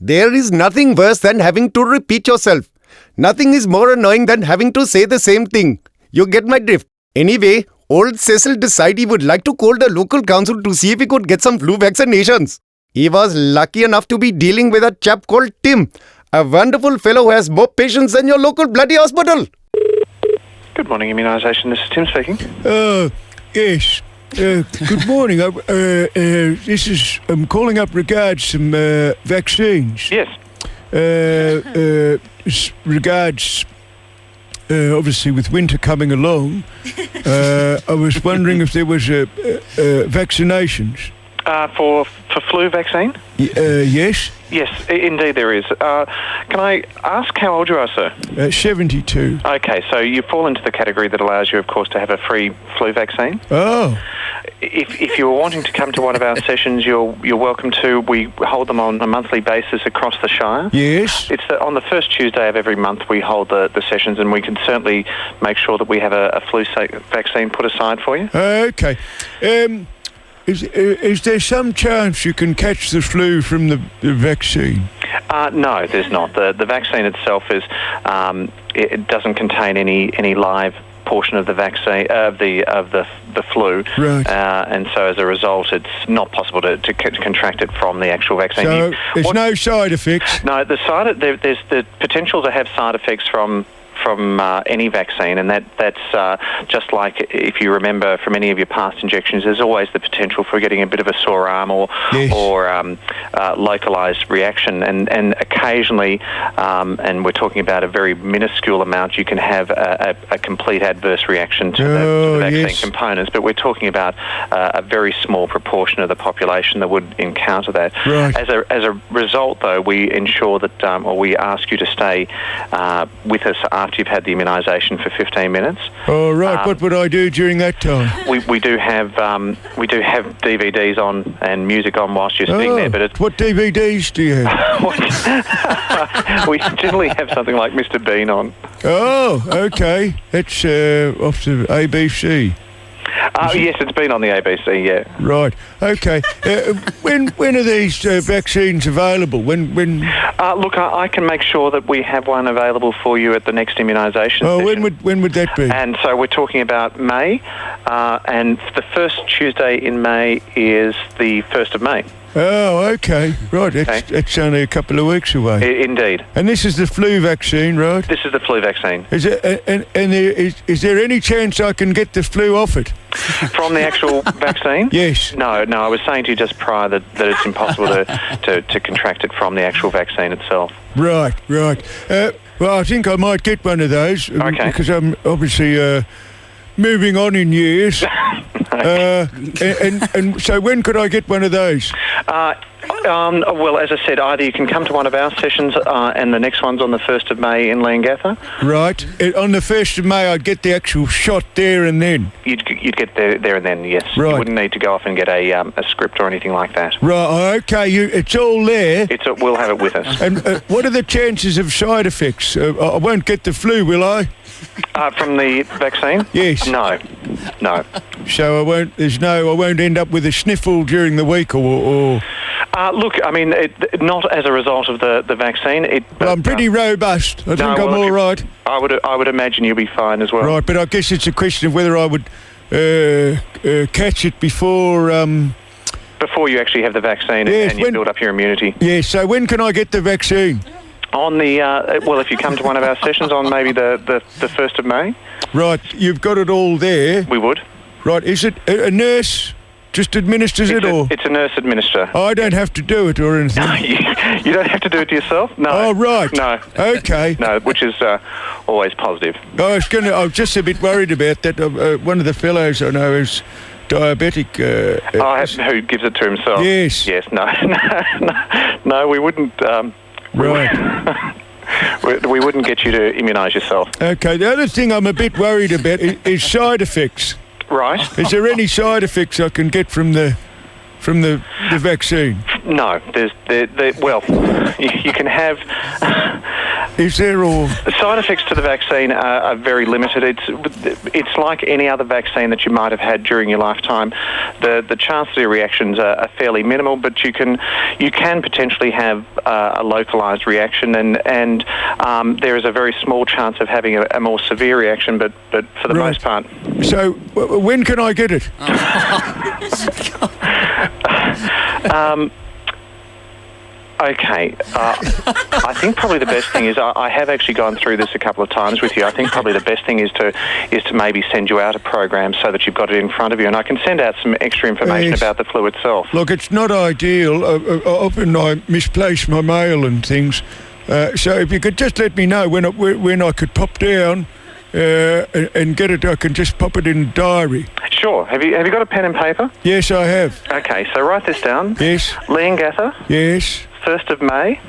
There is nothing worse than having to repeat yourself. Nothing is more annoying than having to say the same thing. You get my drift. Anyway, old Cecil decided he would like to call the local council to see if he could get some flu vaccinations. He was lucky enough to be dealing with a chap called Tim, a wonderful fellow who has more patience than your local bloody hospital. Good morning, immunisation. This is Tim speaking. Yes. Good morning. I'm calling up regards some vaccines. Yes. Regards, obviously, with winter coming along, I was wondering if there was vaccinations. For flu vaccine? Yes. Yes, indeed there is. Can I ask how old you are, sir? 72. Okay, so you fall into the category that allows you, of course, to have a free flu vaccine. Oh. If you were wanting to come to one of our sessions, you're welcome to. We hold them on a monthly basis across the Shire. Yes. It's on the first Tuesday of every month we hold the sessions, and we can certainly make sure that we have a flu vaccine put aside for you. Okay. Is there some chance you can catch the flu from the vaccine? No, there's not. The vaccine itself it doesn't contain any live portion of the vaccine of the flu, right. And so as a result, it's not possible to contract it from the actual vaccine. So there's no side effects. No, there's the potential to have side effects from any vaccine, and that's just like if you remember from any of your past injections, there's always the potential for getting a bit of a sore arm or localized reaction, and occasionally, and we're talking about a very minuscule amount, you can have a complete adverse reaction to the vaccine components, but we're talking about a very small proportion of the population that would encounter that. Right. As a result, though, we ensure that, or we ask you to stay with us after you've had the immunisation for 15 minutes. All right. What would I do during that time? We do have DVDs on and music on whilst you're sitting there. But what DVDs do you have? We generally have something like Mr. Bean on. Oh, okay. That's off the ABC. Yes, it's been on the ABC, yeah. Right. Okay. When are these vaccines available? When? Look, I can make sure that we have one available for you at the next immunisation session. When would that be? And so we're talking about May, and the first Tuesday in May is the 1st of May. Oh, okay. Right, that's only a couple of weeks away. Indeed. And this is the flu vaccine, right? This is the flu vaccine. Is there any chance I can get the flu off it? From the actual vaccine? Yes. No, I was saying to you just prior that it's impossible to contract it from the actual vaccine itself. Right. Well, I think I might get one of those. Okay. Because I'm obviously moving on in years. And so when could I get one of those? Well, as I said, either you can come to one of our sessions and the next one's on the 1st of May in Leongatha. Right. On the 1st of May, I'd get the actual shot there and then? You'd get there and then, yes. Right. You wouldn't need to go off and get a script or anything like that. Right, okay. It's all there. We'll have it with us. And what are the chances of side effects? I won't get the flu, will I? From the vaccine? Yes. No. So I won't end up with a sniffle during the week or... Look, I mean, not as a result of the vaccine. Well, I'm pretty robust. I think I'm all right. I would imagine you'll be fine as well. Right, but I guess it's a question of whether I would catch it before... Before you actually have the vaccine and you build up your immunity. Yes, so when can I get the vaccine? On the well, if you come to one of our sessions on maybe the 1st of May. Right, you've got it all there. We would. Right, is it a nurse just administers it, or? It's a nurse administer. I don't have to do it or anything. You don't have to do it yourself? No. Oh, right. No. Okay. No, which is always positive. I was just a bit worried about that. One of the fellows I know is diabetic. Who gives it to himself? Yes. Yes. No, we wouldn't. Right. We wouldn't get you to immunise yourself. Okay. The other thing I'm a bit worried about is side effects. Right. Is there any side effects I can get from the vaccine? No. Well, you can have is there, or...? Side effects to the vaccine are very limited. It's like any other vaccine that you might have had during your lifetime. The chances of reactions are fairly minimal, but you can potentially have a localised reaction, and there is a very small chance of having a more severe reaction, but for the most part. So when can I get it? Okay, I think probably the best thing is I have actually gone through this a couple of times with you. I think probably the best thing is to maybe send you out a program so that you've got it in front of you, and I can send out some extra information about the flu itself. Look, it's not ideal. Often I misplace my mail and things, so if you could just let me know when I could pop down and get it, I can just pop it in the diary. Sure. Have you got a pen and paper? Yes, I have. Okay, so write this down. Yes. Leongatha. Yes. 1st of May.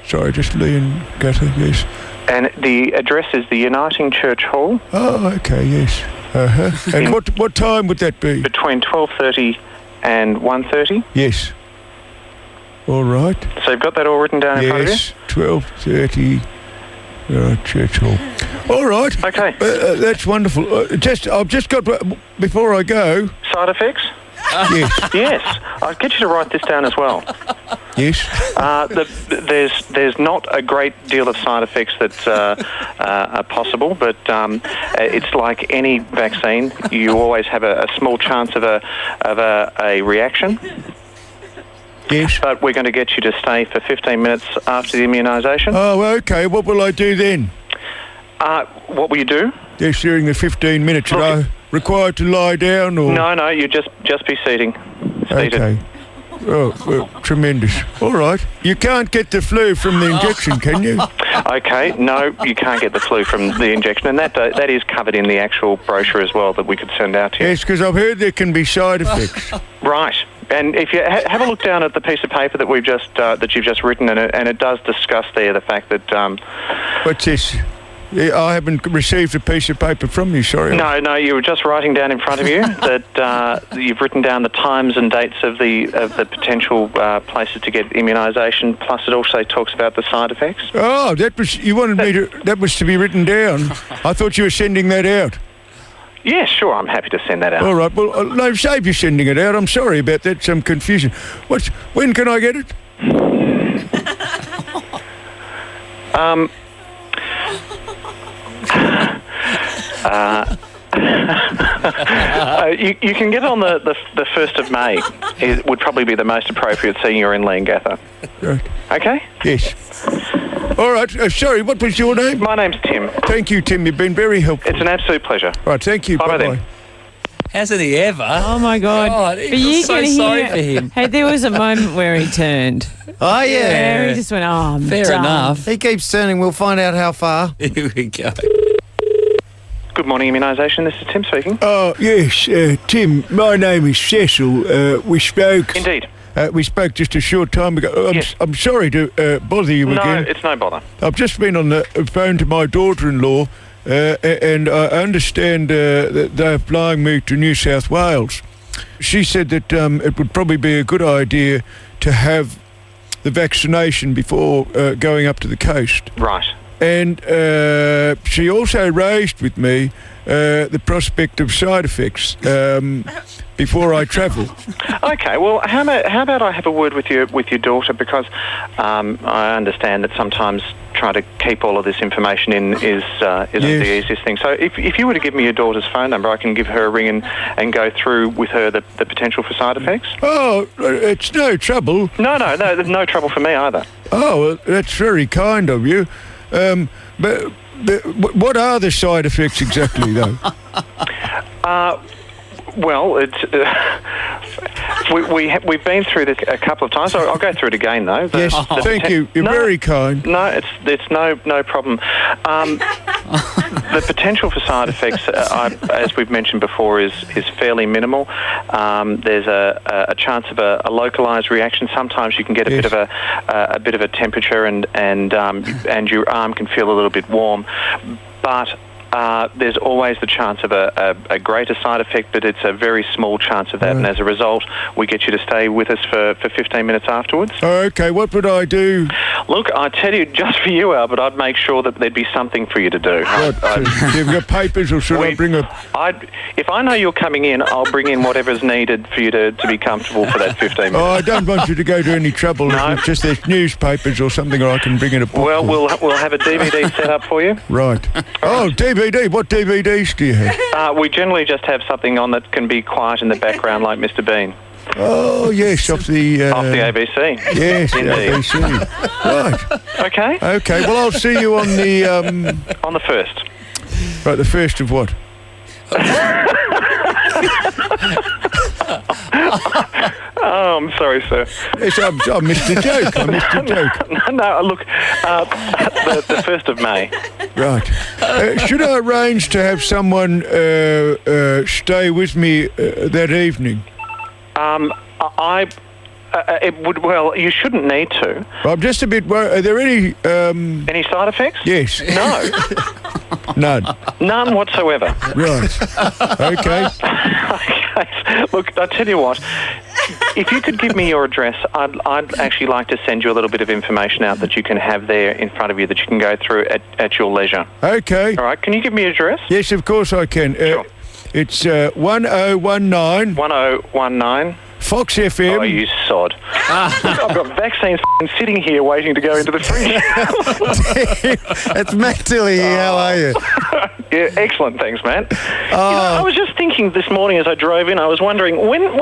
Sorry, just Leongatha, yes. And the address is the Uniting Church Hall. Oh, okay, yes. And what time would that be? Between 12:30 and 1:30. Yes. All right. So you've got that all written down in front of you? Yes, 12:30, Church Hall. All right. Okay. That's wonderful. I've just got, before I go... Side effects? Yes. Yes. I'll get you to write this down as well. Yes. There's not a great deal of side effects that are possible, but it's like any vaccine. You always have a small chance of a reaction. Yes. But we're going to get you to stay for 15 minutes after the immunisation. Oh, okay. What will I do then? What will you do? Yes, during the 15 minutes. Are I required to lie down, or...? No, you just be seated. Okay. Oh, well, tremendous. All right. You can't get the flu from the injection, can you? Okay, no, you can't get the flu from the injection, and that is covered in the actual brochure as well that we could send out to you. Yes, because I've heard there can be side effects. Right. And if you have a look down at the piece of paper that you've just written, and it does discuss there the fact that... What's this? I haven't received a piece of paper from you, sorry. No, you were just writing down in front of you that you've written down the times and dates of the potential places to get immunisation, plus it also talks about the side effects. Oh, that was to be written down. I thought you were sending that out. Yeah, sure, I'm happy to send that out. All right, well, no, save you sending it out. I'm sorry about that, some confusion. When can I get it? You can get it on the 1st of May. It would probably be the most appropriate, seeing you're in Leongatha. Right. Okay? Yes. All right. Sorry, what was your name? My name's Tim. Thank you, Tim. You've been very helpful. It's an absolute pleasure. Right, thank you. Bye-bye then. Hasn't he ever? Oh my God! But you so sorry for him. Hey, there was a moment where he turned. Oh, yeah. Where he just went, I'm Fair done. enough. He keeps turning. We'll find out how far. Here we go. Good morning, immunisation. This is Tim speaking. Oh, yes, Tim. My name is Cecil. We spoke... Indeed. We spoke just a short time ago. Yes. I'm sorry to bother you again. No, it's no bother. I've just been on the phone to my daughter-in-law, and I understand that they're flying me to New South Wales. She said that it would probably be a good idea to have the vaccination before going up to the coast. Right. And she also raised with me the prospect of side effects before I travel. Okay, well, how about I have a word with your daughter, because I understand that sometimes trying to keep all of this information in isn't the easiest thing. So if you were to give me your daughter's phone number, I can give her a ring and go through with her the potential for side effects. Oh, it's no trouble. No, there's no trouble for me either. Oh, well, that's very kind of you. But what are the side effects exactly, though? Well, it's we've been through this a couple of times. So I'll go through it again, though. Thank you. You're very kind. No, it's no problem. The potential for side effects, as we've mentioned before, is fairly minimal. There's a chance of a localised reaction. Sometimes you can get a bit of a temperature, and your arm can feel a little bit warm, but there's always the chance of a greater side effect, but it's a very small chance of that. And as a result, we get you to stay with us for 15 minutes afterwards. Okay, what would I do? Look, I tell you, just for you, Albert, I'd make sure that there'd be something for you to do. You've got papers, or should I bring a... If I know you're coming in, I'll bring in whatever's needed for you to be comfortable for that 15 minutes. Oh, I don't want you to go to any trouble. No. If it's just there's newspapers or something, or I can bring in a book. Well, we'll have a DVD set up for you. Right. Oh, DVD. What DVDs do you have? We generally just have something on that can be quiet in the background, like Mr. Bean. Oh, yes, off the ABC. Yes, the Indeed. ABC. Right. Okay. Okay, well, I'll see you on the... On the 1st. Right, the 1st of what? Oh, I'm sorry, sir. Yes, I missed a joke. No, look, the 1st of May. Right. Should I arrange to have someone stay with me that evening? Well, you shouldn't need to. I'm just a bit worried. Are there any... Any side effects? Yes. No. None. None whatsoever. Right. Okay. Okay. Look, I tell you what. If you could give me your address, I'd actually like to send you a little bit of information out that you can have there in front of you that you can go through at your leisure. Okay. All right. Can you give me your address? Yes, of course I can. Sure. It's 1019... 1019... Fox FM. Oh, you sod. Look, I've got vaccines sitting here waiting to go into the fridge. It's Matt Tilley here. How are you? Yeah, excellent. Thanks, man. I was just thinking this morning as I drove in, I was wondering, when